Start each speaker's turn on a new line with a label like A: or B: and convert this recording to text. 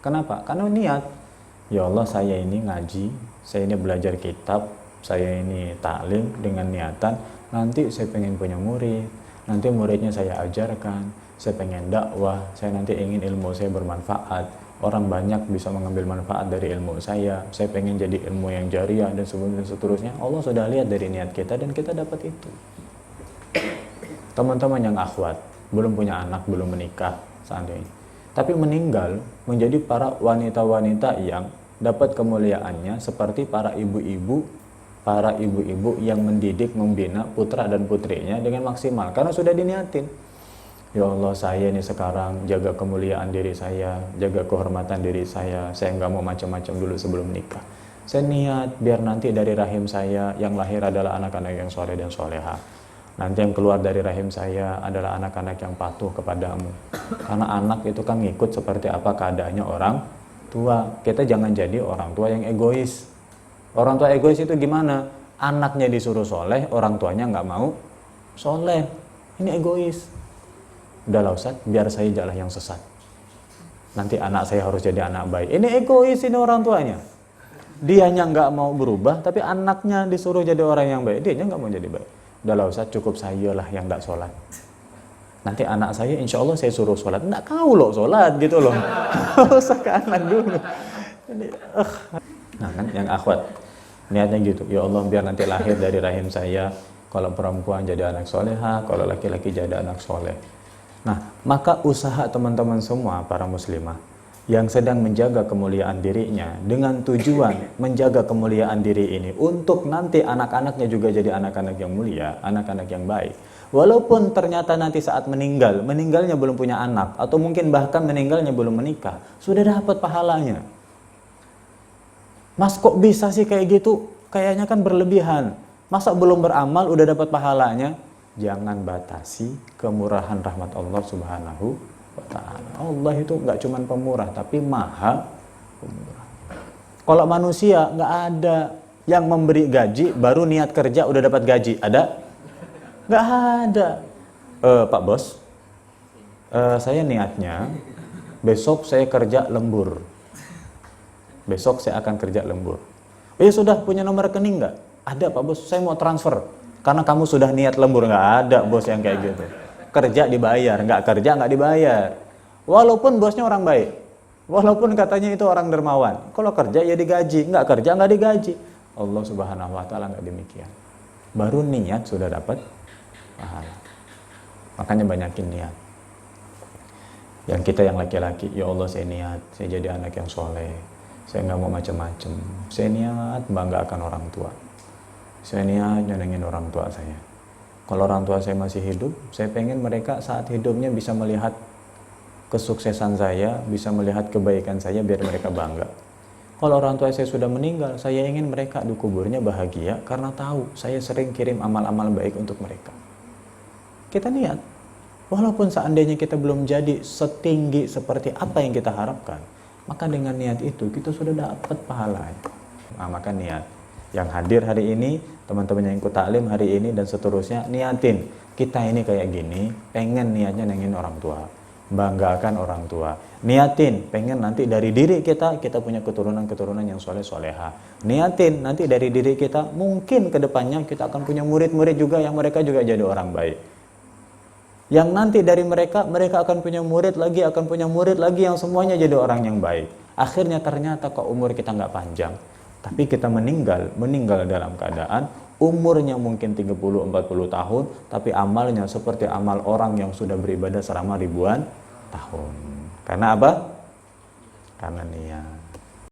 A: Kenapa? Karena niat. Ya Allah, saya ini ngaji, saya ini belajar kitab, saya ini taklim dengan niatan, nanti saya pengen punya murid, nanti muridnya saya ajarkan, saya pengen dakwah, saya nanti ingin ilmu saya bermanfaat, orang banyak bisa mengambil manfaat dari ilmu saya pengen jadi ilmu yang jariah dan seterusnya. Allah sudah lihat dari niat kita dan kita dapat itu. Teman-teman yang akhwat, belum punya anak, belum menikah seandainya, tapi meninggal menjadi para wanita-wanita yang dapat kemuliaannya seperti para ibu-ibu yang mendidik, membina putra dan putrinya dengan maksimal karena sudah diniatin. Ya Allah, saya ini sekarang jaga kemuliaan diri saya, jaga kehormatan diri saya nggak mau macam-macam dulu sebelum nikah. Saya niat biar nanti dari rahim saya yang lahir adalah anak-anak yang soleh dan soleha. Nanti yang keluar dari rahim saya adalah anak-anak yang patuh kepadamu. Karena anak itu kan ngikut seperti apa keadaannya orang tua. Kita jangan jadi orang tua yang egois. Orang tua egois itu gimana? Anaknya disuruh soleh, orang tuanya nggak mau soleh. Ini egois. Udahlah Ustaz, biar saya jalan yang sesat. Nanti anak saya harus jadi anak baik. Ini egois ini orang tuanya. Dianya nggak mau berubah, tapi anaknya disuruh jadi orang yang baik. Dianya nggak mau jadi baik. Udahlah Ustaz, cukup saya lah yang nggak sholat. Nanti anak saya insya Allah saya suruh sholat. Nggak kau loh sholat gitu loh. Usah ke anak dulu. Jadi, Nah kan yang akhwat, niatnya gitu. Ya Allah, biar nanti lahir dari rahim saya, kalau perempuan jadi anak soleha, kalau laki-laki jadi anak soleh. Nah, maka usaha teman-teman semua para muslimah yang sedang menjaga kemuliaan dirinya dengan tujuan menjaga kemuliaan diri ini untuk nanti anak-anaknya juga jadi anak-anak yang mulia, anak-anak yang baik. Walaupun ternyata nanti saat meninggalnya belum punya anak atau mungkin bahkan meninggalnya belum menikah, sudah dapat pahalanya. Mas kok bisa sih kayak gitu? Kayaknya kan berlebihan. Masa belum beramal udah dapat pahalanya? Jangan batasi kemurahan rahmat Allah Subhanahu wa ta'ala. Allah itu nggak cuma pemurah, tapi maha pemurah. Kalau manusia nggak ada yang memberi gaji baru niat kerja udah dapat gaji, ada? Nggak ada. Pak Bos, saya niatnya besok saya kerja lembur. Besok saya akan kerja lembur. Sudah punya nomor rekening nggak? Ada Pak Bos, saya mau transfer. Karena kamu sudah niat lembur. Nggak ada bos yang kayak gitu. Kerja dibayar, nggak kerja nggak dibayar. Walaupun bosnya orang baik, walaupun katanya itu orang dermawan, kalau kerja ya digaji, nggak kerja nggak digaji. Allah Subhanahu wa ta'ala nggak demikian. Baru niat sudah dapat pahala. Makanya banyakin niat. Yang kita yang laki-laki, ya Allah saya niat, saya jadi anak yang soleh, saya nggak mau macam-macam, saya niat banggakan orang tua, saya niat nyenengin orang tua saya. Kalau orang tua saya masih hidup, saya pengen mereka saat hidupnya bisa melihat kesuksesan saya, bisa melihat kebaikan saya biar mereka bangga. Kalau orang tua saya sudah meninggal, saya ingin mereka di kuburnya bahagia karena tahu saya sering kirim amal-amal baik untuk mereka. Kita niat, walaupun seandainya kita belum jadi setinggi seperti apa yang kita harapkan, maka dengan niat itu kita sudah dapat pahalanya. Nah, maka niat. Yang hadir hari ini, teman-teman yang ikut taklim hari ini dan seterusnya, niatin kita ini kayak gini, pengen niatnya nengin orang tua, banggakan orang tua. Niatin pengen nanti dari diri kita punya keturunan-keturunan yang soleh-soleha. Niatin nanti dari diri kita mungkin kedepannya kita akan punya murid-murid juga yang mereka juga jadi orang baik. Yang nanti dari mereka akan punya murid lagi yang semuanya jadi orang yang baik. Akhirnya ternyata kok umur kita nggak panjang. Tapi kita meninggal dalam keadaan umurnya mungkin 30-40 tahun, tapi amalnya seperti amal orang yang sudah beribadah selama ribuan tahun. Karena apa? Karena niat.